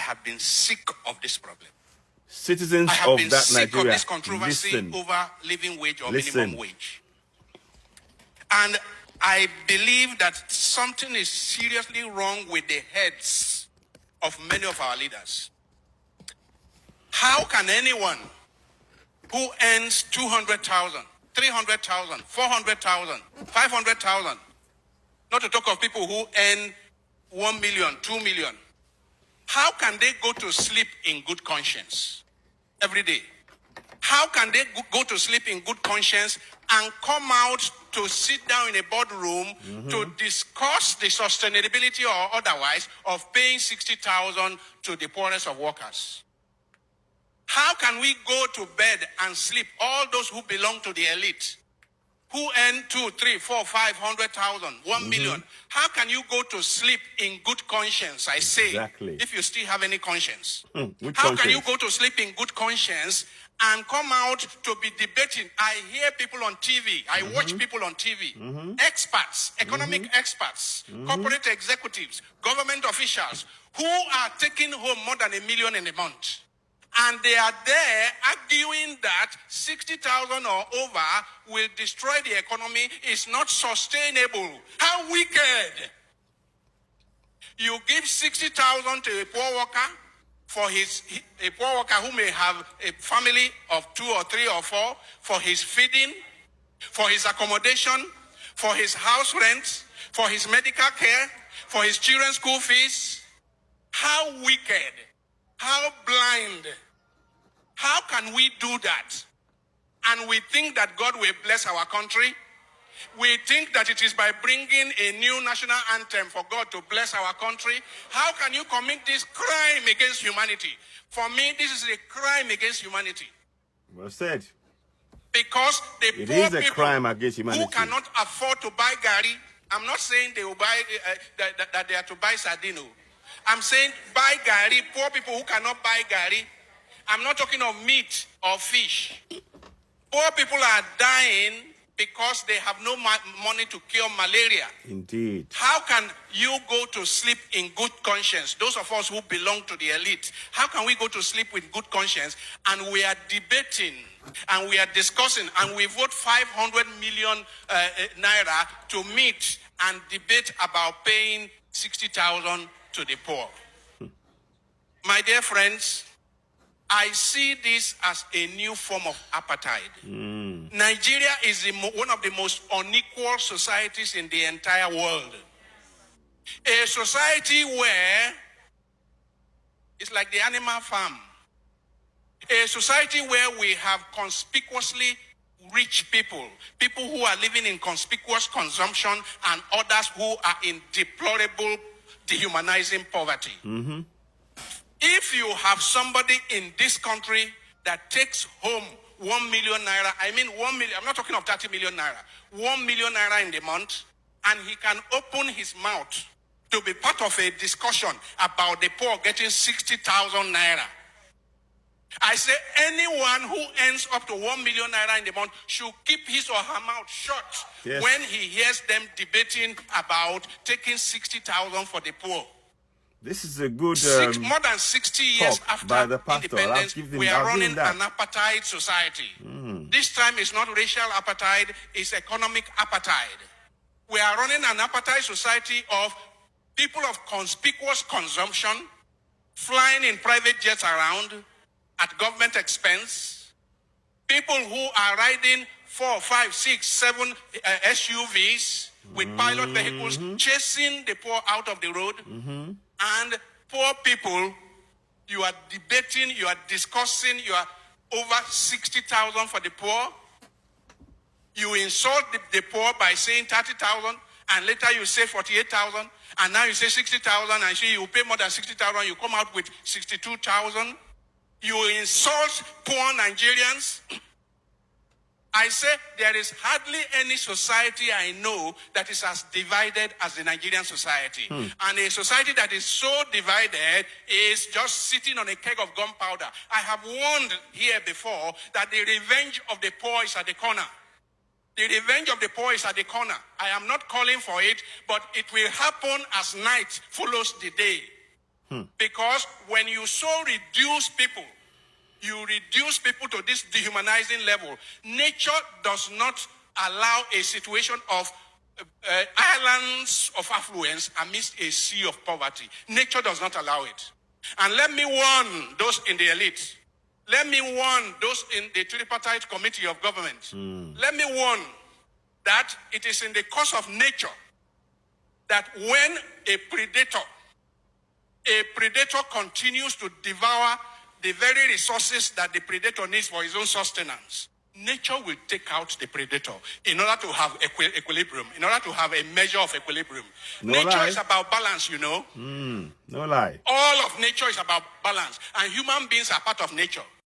have been sick of this problem. Citizens I have of been that sick Nigeria, of this controversy listen. over living wage or Listen. minimum wage. And I believe that something is seriously wrong with the heads of many of our leaders. How can anyone who earns 200,000, 300,000, 400,000, 500,000, not to talk of people who earn 1 million, 2 million, how can they go to sleep in good conscience every day? How can they go to sleep in good conscience and come out to sit down in a boardroom to discuss the sustainability or otherwise of paying 60,000 to the poorest of workers? How can we go to bed and sleep, all those who belong to the elite, who earn 2, 3, 4, 500,000, 1 million? How can you go to sleep in good conscience, I say, Exactly. if you still have any conscience? With How conscience. can you go to sleep in good conscience and come out to be debating? I hear people on TV, I watch people on TV, experts, economic experts, corporate executives, government officials, who are taking home more than $1 million in a month. And they are there arguing that 60,000 or over will destroy the economy, is not sustainable. How wicked! You give 60,000 to a poor worker a poor worker who may have a family of 2 or 3 or 4, for his feeding, for his accommodation, for his house rent, for his medical care, for his children's school fees. How wicked! How blind! How can we do that? And we think that God will bless our country. We think that it is by bringing a new national anthem for God to bless our country. How can you commit this crime against humanity? For me, this is a crime against humanity. Well said. Because the It poor is a people crime against humanity. who cannot afford to buy gari, I'm not saying they will buy that they are to buy sardino. I'm saying buy gari. Poor people who cannot buy gari. I'm not talking of meat or fish. Poor people are dying because they have no money to cure malaria. Indeed. How can you go to sleep in good conscience? Those of us who belong to the elite, how can we go to sleep with good conscience and we are debating and we are discussing and we vote 500 million naira to meet and debate about paying 60,000 to the poor? My dear friends, I see this as a new form of apartheid. Nigeria is one of the most unequal societies in the entire world. A society where it's like the animal farm. A society where we have conspicuously rich people, people who are living in conspicuous consumption, and others who are in deplorable, dehumanizing poverty. If you have somebody in this country that takes home 1 million naira, I mean 1 million, I'm not talking of 30 million naira, 1 million naira in the month, and he can open his mouth to be part of a discussion about the poor getting 60,000 naira. I say anyone who earns up to 1 million naira in the month should keep his or her mouth shut when he hears them debating about taking 60,000 for the poor. This is a good more than 60 years after by the pastor. independence, we are running an apartheid society. This time it's not racial apartheid, it's economic apartheid. We are running an apartheid society of people of conspicuous consumption, flying in private jets around at government expense, people who are riding 4, 5, 6, 7 SUVs with pilot vehicles, chasing the poor out of the road. And poor people, you are debating, you are discussing, you are over 60,000 for the poor. You insult the poor by saying 30,000, and later you say 48,000, and now you say 60,000, and you pay more than 60,000, you come out with 62,000. You insult poor Nigerians. I say there is hardly any society I know that is as divided as the Nigerian society. And a society that is so divided is just sitting on a keg of gunpowder. I have warned here before that the revenge of the poor is at the corner. The revenge of the poor is at the corner. I am not calling for it, but it will happen as night follows the day. Because when you so reduce people, you reduce people to this dehumanizing level. Nature does not allow a situation of islands of affluence amidst a sea of poverty. Nature does not allow it. And let me warn those in the elite. Let me warn those in the tripartite committee of government. Let me warn that it is in the course of nature that when a predator continues to devour the very resources that the predator needs for his own sustenance, nature will take out the predator in order to have equilibrium, in order to have a measure of equilibrium. Nature is about balance, you know. No lie. All of nature is about balance, and human beings are part of nature.